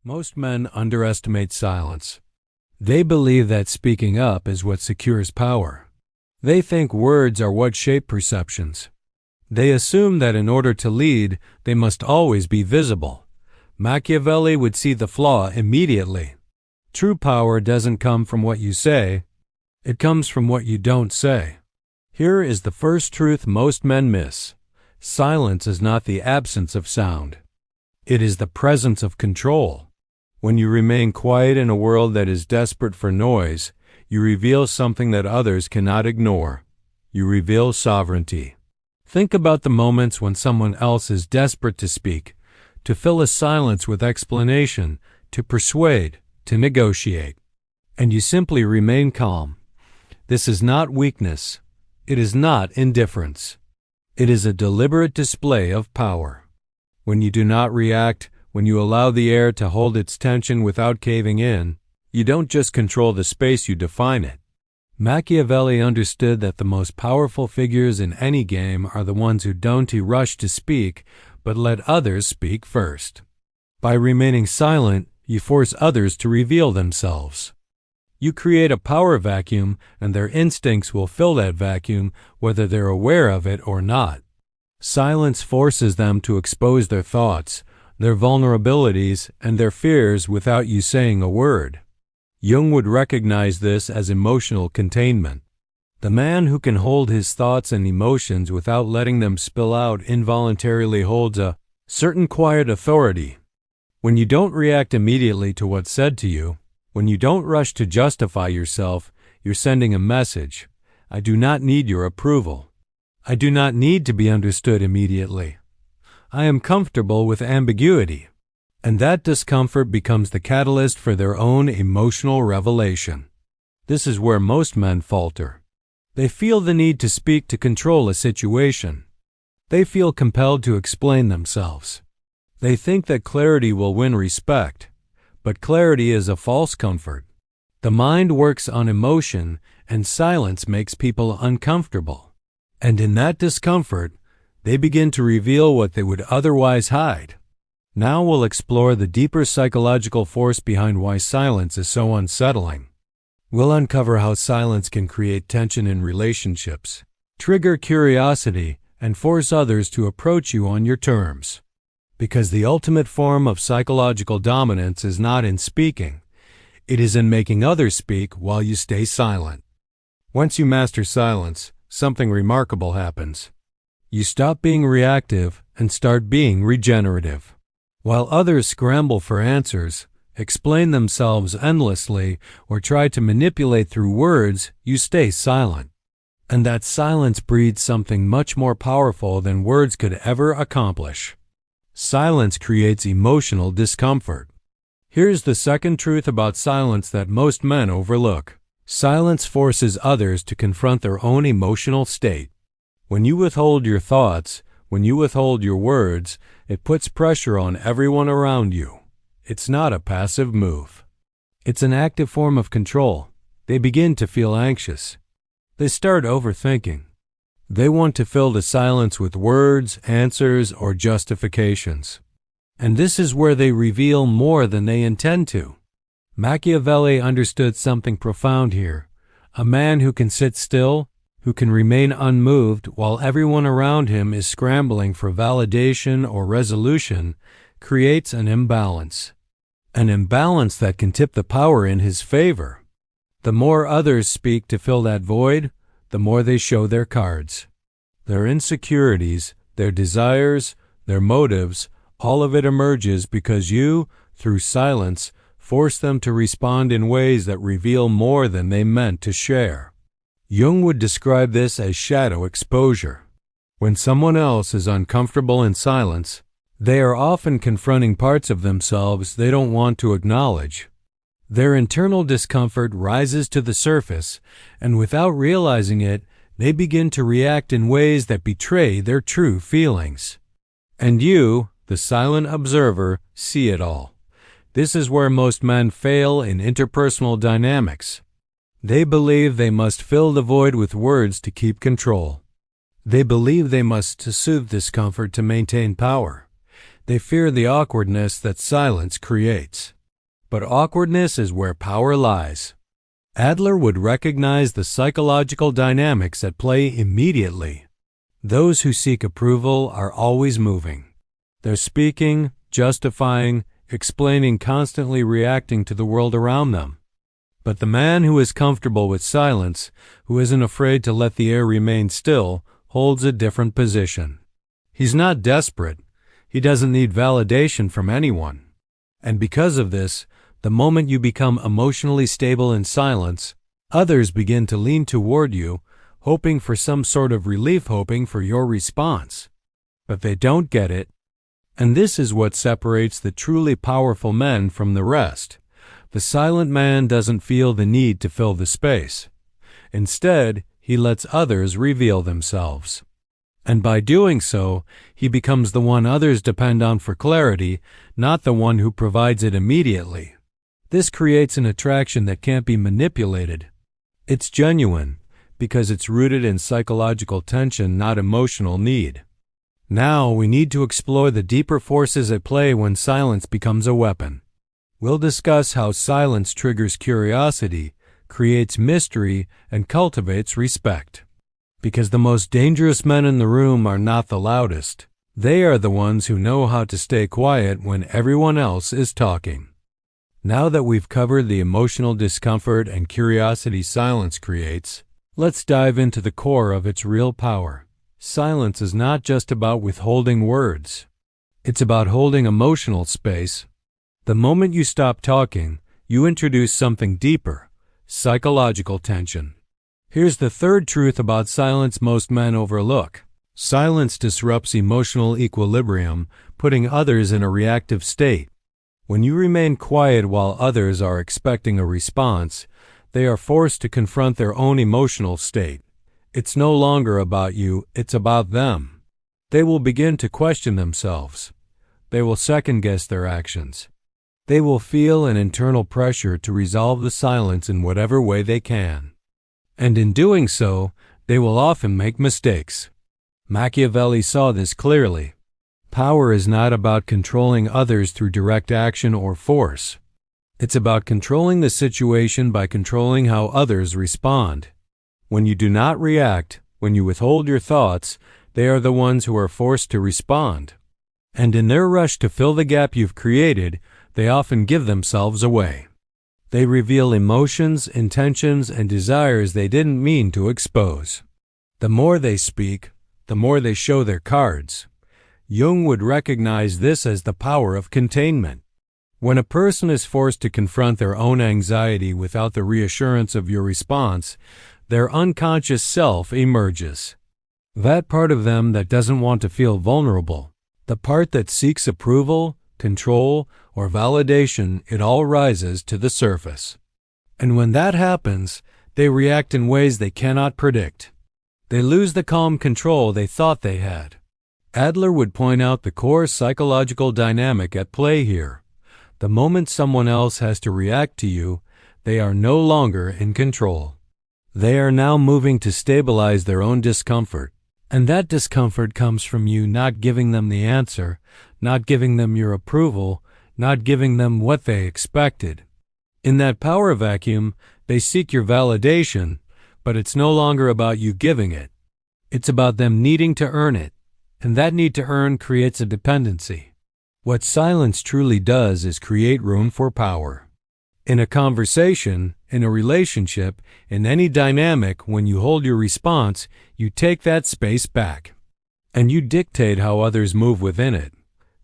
Most men underestimate silence. They believe that speaking up is what secures power. They think words are what shape perceptions. They assume that in order to lead, they must always be visible. Machiavelli would see the flaw immediately. True power doesn't come from what you say. It comes from what you don't say. Here is the first truth most men miss. Silence is not the absence of sound. It is the presence of control. When you remain quiet in a world that is desperate for noise, you reveal something that others cannot ignore. You reveal sovereignty. Think about the moments when someone else is desperate to speak, to fill a silence with explanation, to persuade, to negotiate. And you simply remain calm. This is not weakness. It is not indifference. It is a deliberate display of power. When you do not react, when you allow the air to hold its tension without caving in, you don't just control the space, you define it. Machiavelli understood that the most powerful figures in any game are the ones who don't rush to speak, but let others speak first. By remaining silent, you force others to reveal themselves. You create a power vacuum, and their instincts will fill that vacuum whether they're aware of it or not. Silence forces them to expose their thoughts, their vulnerabilities, and their fears without you saying a word. Jung would recognize this as emotional containment. The man who can hold his thoughts and emotions without letting them spill out involuntarily holds a certain quiet authority. When you don't react immediately to what's said to you, when you don't rush to justify yourself, you're sending a message. I do not need your approval. I do not need to be understood immediately. I am comfortable with ambiguity. And that discomfort becomes the catalyst for their own emotional revelation. This is where most men falter. They feel the need to speak to control a situation. They feel compelled to explain themselves. They think that clarity will win respect, but clarity is a false comfort. The mind works on emotion, and silence makes people uncomfortable. And in that discomfort, they begin to reveal what they would otherwise hide. Now we'll explore the deeper psychological force behind why silence is so unsettling. We'll uncover how silence can create tension in relationships, trigger curiosity, and force others to approach you on your terms. Because the ultimate form of psychological dominance is not in speaking. It is in making others speak while you stay silent. Once you master silence, something remarkable happens. You stop being reactive and start being regenerative. While others scramble for answers, explain themselves endlessly, or try to manipulate through words, you stay silent. And that silence breeds something much more powerful than words could ever accomplish. Silence creates emotional discomfort. Here's the second truth about silence that most men overlook. Silence forces others to confront their own emotional state. When you withhold your thoughts, when you withhold your words, it puts pressure on everyone around you. It's not a passive move. It's an active form of control. They begin to feel anxious. They start overthinking. They want to fill the silence with words, answers, or justifications. And this is where they reveal more than they intend to. Machiavelli understood something profound here. A man who can sit still, who can remain unmoved while everyone around him is scrambling for validation or resolution, creates an imbalance. An imbalance that can tip the power in his favor. The more others speak to fill that void, the more they show their cards. Their insecurities, their desires, their motives, all of it emerges because you, through silence, force them to respond in ways that reveal more than they meant to share. Jung would describe this as shadow exposure. When someone else is uncomfortable in silence, they are often confronting parts of themselves they don't want to acknowledge. Their internal discomfort rises to the surface, and without realizing it, they begin to react in ways that betray their true feelings. And you, the silent observer, see it all. This is where most men fail in interpersonal dynamics. They believe they must fill the void with words to keep control. They believe they must soothe discomfort to maintain power. They fear the awkwardness that silence creates. But awkwardness is where power lies. Adler would recognize the psychological dynamics at play immediately. Those who seek approval are always moving. They're speaking, justifying, explaining, constantly reacting to the world around them. But the man who is comfortable with silence, who isn't afraid to let the air remain still, holds a different position. He's not desperate. He doesn't need validation from anyone. And because of this, the moment you become emotionally stable in silence, others begin to lean toward you, hoping for some sort of relief, hoping for your response. But they don't get it. And this is what separates the truly powerful men from the rest. The silent man doesn't feel the need to fill the space. Instead, he lets others reveal themselves. And by doing so, he becomes the one others depend on for clarity, not the one who provides it immediately. This creates an attraction that can't be manipulated. It's genuine, because it's rooted in psychological tension, not emotional need. Now we need to explore the deeper forces at play when silence becomes a weapon. We'll discuss how silence triggers curiosity, creates mystery, and cultivates respect. Because the most dangerous men in the room are not the loudest. They are the ones who know how to stay quiet when everyone else is talking. Now that we've covered the emotional discomfort and curiosity silence creates, let's dive into the core of its real power. Silence is not just about withholding words. It's about holding emotional space. The moment you stop talking, you introduce something deeper, psychological tension. Here's the third truth about silence most men overlook. Silence disrupts emotional equilibrium, putting others in a reactive state. When you remain quiet while others are expecting a response, they are forced to confront their own emotional state. It's no longer about you, it's about them. They will begin to question themselves. They will second-guess their actions. They will feel an internal pressure to resolve the silence in whatever way they can. And in doing so, they will often make mistakes. Machiavelli saw this clearly. Power is not about controlling others through direct action or force. It's about controlling the situation by controlling how others respond. When you do not react, when you withhold your thoughts, they are the ones who are forced to respond. And in their rush to fill the gap you've created, they often give themselves away. They reveal emotions, intentions, and desires they didn't mean to expose. The more they speak, the more they show their cards. Jung would recognize this as the power of containment. When a person is forced to confront their own anxiety without the reassurance of your response, their unconscious self emerges. That part of them that doesn't want to feel vulnerable, the part that seeks approval, control, or validation, it all rises to the surface. And when that happens, they react in ways they cannot predict. They lose the calm control they thought they had. Adler would point out the core psychological dynamic at play here. The moment someone else has to react to you, they are no longer in control. They are now moving to stabilize their own discomfort. And that discomfort comes from you not giving them the answer, not giving them your approval, not giving them what they expected. In that power vacuum, they seek your validation, but it's no longer about you giving it. It's about them needing to earn it. And that need to earn creates a dependency. What silence truly does is create room for power. In a conversation, in a relationship, in any dynamic, when you hold your response, you take that space back. And you dictate how others move within it.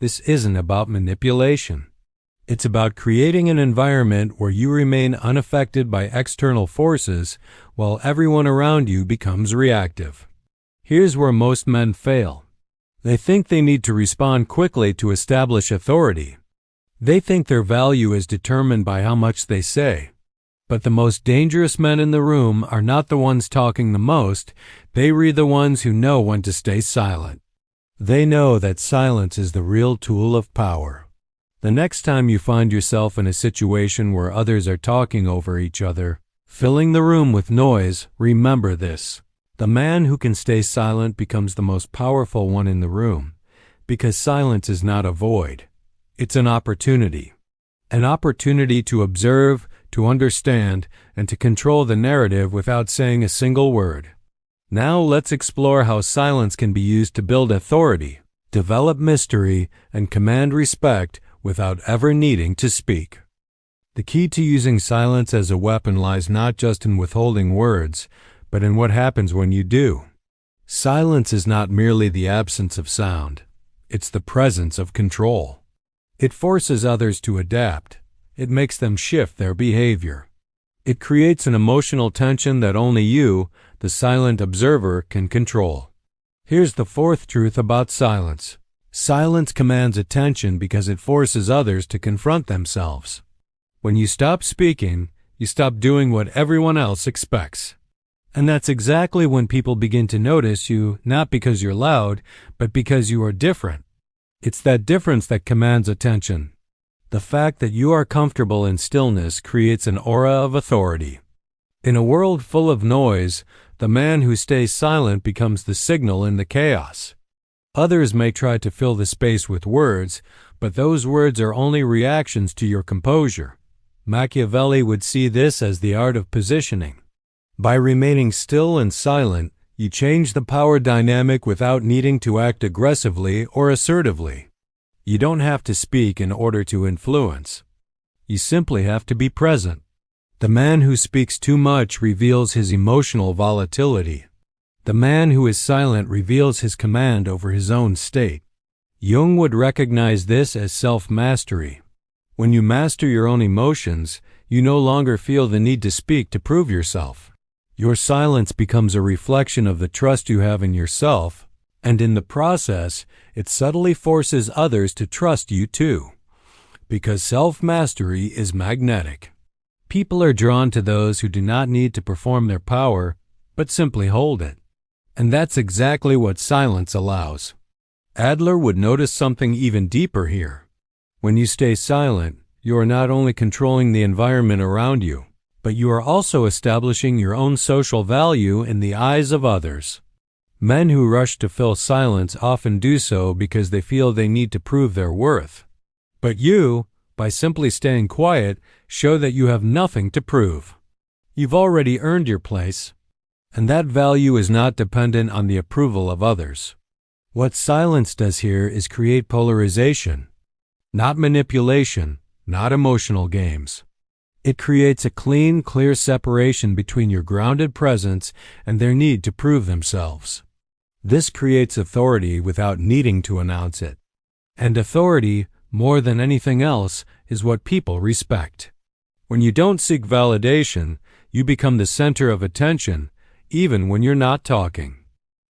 This isn't about manipulation. It's about creating an environment where you remain unaffected by external forces while everyone around you becomes reactive. Here's where most men fail. They think they need to respond quickly to establish authority. They think their value is determined by how much they say. But the most dangerous men in the room are not the ones talking the most, they are the ones who know when to stay silent. They know that silence is the real tool of power. The next time you find yourself in a situation where others are talking over each other, filling the room with noise, remember this. The man who can stay silent becomes the most powerful one in the room. Because silence is not a void. It's an opportunity. An opportunity to observe, to understand, and to control the narrative without saying a single word. Now let's explore how silence can be used to build authority, develop mystery, and command respect without ever needing to speak. The key to using silence as a weapon lies not just in withholding words, but in what happens when you do. Silence is not merely the absence of sound. It's the presence of control. It forces others to adapt. It makes them shift their behavior. It creates an emotional tension that only you, the silent observer, can control. Here's the fourth truth about silence. Silence commands attention because it forces others to confront themselves. When you stop speaking, you stop doing what everyone else expects. And that's exactly when people begin to notice you, not because you're loud, but because you are different. It's that difference that commands attention. The fact that you are comfortable in stillness creates an aura of authority. In a world full of noise, the man who stays silent becomes the signal in the chaos. Others may try to fill the space with words, but those words are only reactions to your composure. Machiavelli would see this as the art of positioning. By remaining still and silent, you change the power dynamic without needing to act aggressively or assertively. You don't have to speak in order to influence. You simply have to be present. The man who speaks too much reveals his emotional volatility. The man who is silent reveals his command over his own state. Jung would recognize this as self-mastery. When you master your own emotions, you no longer feel the need to speak to prove yourself. Your silence becomes a reflection of the trust you have in yourself, and in the process, it subtly forces others to trust you too. Because self-mastery is magnetic. People are drawn to those who do not need to perform their power, but simply hold it. And that's exactly what silence allows. Adler would notice something even deeper here. When you stay silent, you are not only controlling the environment around you, but you are also establishing your own social value in the eyes of others. Men who rush to fill silence often do so because they feel they need to prove their worth. But you, by simply staying quiet, show that you have nothing to prove. You've already earned your place, and that value is not dependent on the approval of others. What silence does here is create polarization, not manipulation, not emotional games. It creates a clean, clear separation between your grounded presence and their need to prove themselves. This creates authority without needing to announce it. And authority, more than anything else, is what people respect. When you don't seek validation, you become the center of attention, even when you're not talking.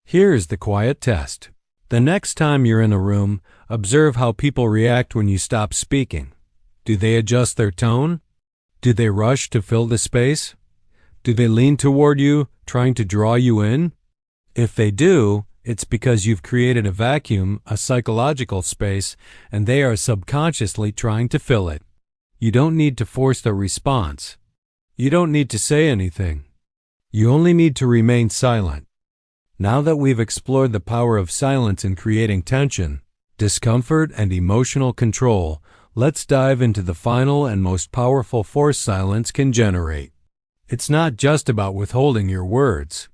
Here is the quiet test. The next time you're in a room, observe how people react when you stop speaking. Do they adjust their tone? Do they rush to fill the space? Do they lean toward you, trying to draw you in? If they do, it's because you've created a vacuum, a psychological space, and they are subconsciously trying to fill it. You don't need to force their response. You don't need to say anything. You only need to remain silent. Now that we've explored the power of silence in creating tension, discomfort, and emotional control, let's dive into the final and most powerful force silence can generate. It's not just about withholding your words.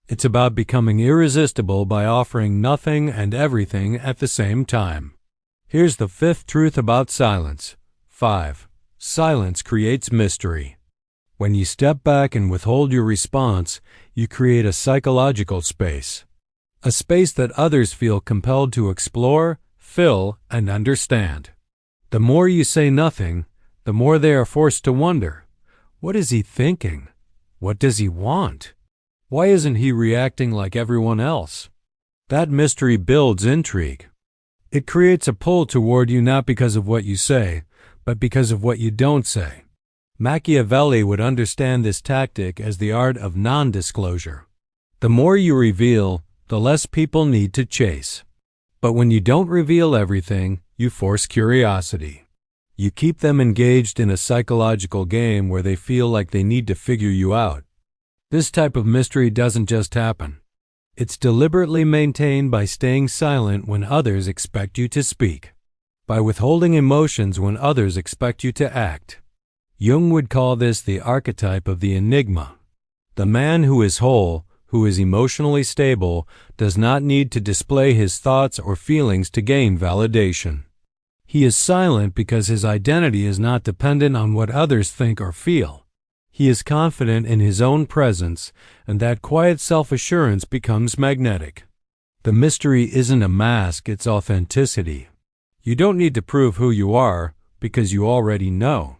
It's about becoming irresistible by offering nothing and everything at the same time. Here's the fifth truth about silence. 5. Silence creates mystery. When you step back and withhold your response, you create a psychological space. A space that others feel compelled to explore, fill, and understand. The more you say nothing, the more they are forced to wonder, what is he thinking? What does he want? Why isn't he reacting like everyone else? That mystery builds intrigue. It creates a pull toward you not because of what you say, but because of what you don't say. Machiavelli would understand this tactic as the art of non-disclosure. The more you reveal, the less people need to chase. But when you don't reveal everything, you force curiosity. You keep them engaged in a psychological game where they feel like they need to figure you out. This type of mystery doesn't just happen. It's deliberately maintained by staying silent when others expect you to speak, by withholding emotions when others expect you to act. Jung would call this the archetype of the enigma. The man who is whole, who is emotionally stable, does not need to display his thoughts or feelings to gain validation. He is silent because his identity is not dependent on what others think or feel. He is confident in his own presence, and that quiet self-assurance becomes magnetic. The mystery isn't a mask, it's authenticity. You don't need to prove who you are, because you already know.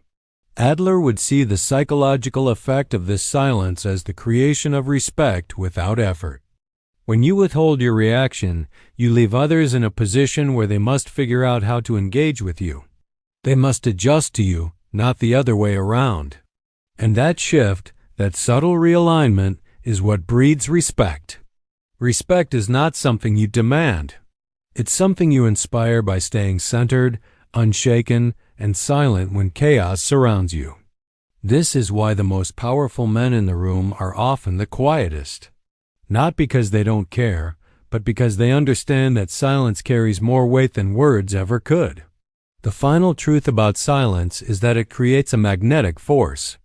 Adler would see the psychological effect of this silence as the creation of respect without effort. When you withhold your reaction, you leave others in a position where they must figure out how to engage with you. They must adjust to you, not the other way around. And that shift, that subtle realignment, is what breeds respect. Respect is not something you demand. It's something you inspire by staying centered, unshaken, and silent when chaos surrounds you. This is why the most powerful men in the room are often the quietest. Not because they don't care, but because they understand that silence carries more weight than words ever could. The final truth about silence is that it creates a magnetic force.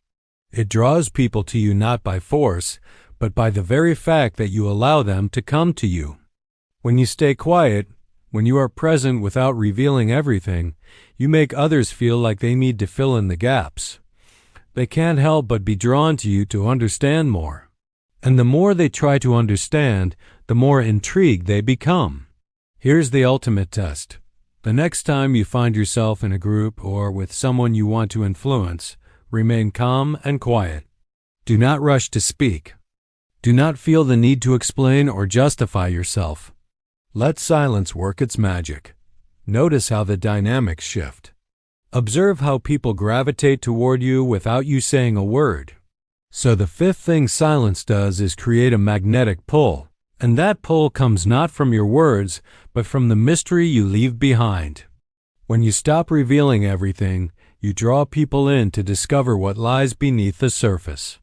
It draws people to you not by force, but by the very fact that you allow them to come to you. When you stay quiet, when you are present without revealing everything, you make others feel like they need to fill in the gaps. They can't help but be drawn to you to understand more. And the more they try to understand, the more intrigued they become. Here's the ultimate test. The next time you find yourself in a group or with someone you want to influence, remain calm and quiet. Do not rush to speak. Do not feel the need to explain or justify yourself. Let silence work its magic. Notice how the dynamics shift. Observe how people gravitate toward you without you saying a word. So the fifth thing silence does is create a magnetic pull, and that pull comes not from your words, but from the mystery you leave behind. When you stop revealing everything, you draw people in to discover what lies beneath the surface.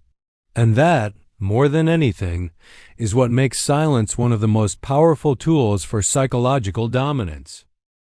And that, more than anything, is what makes silence one of the most powerful tools for psychological dominance.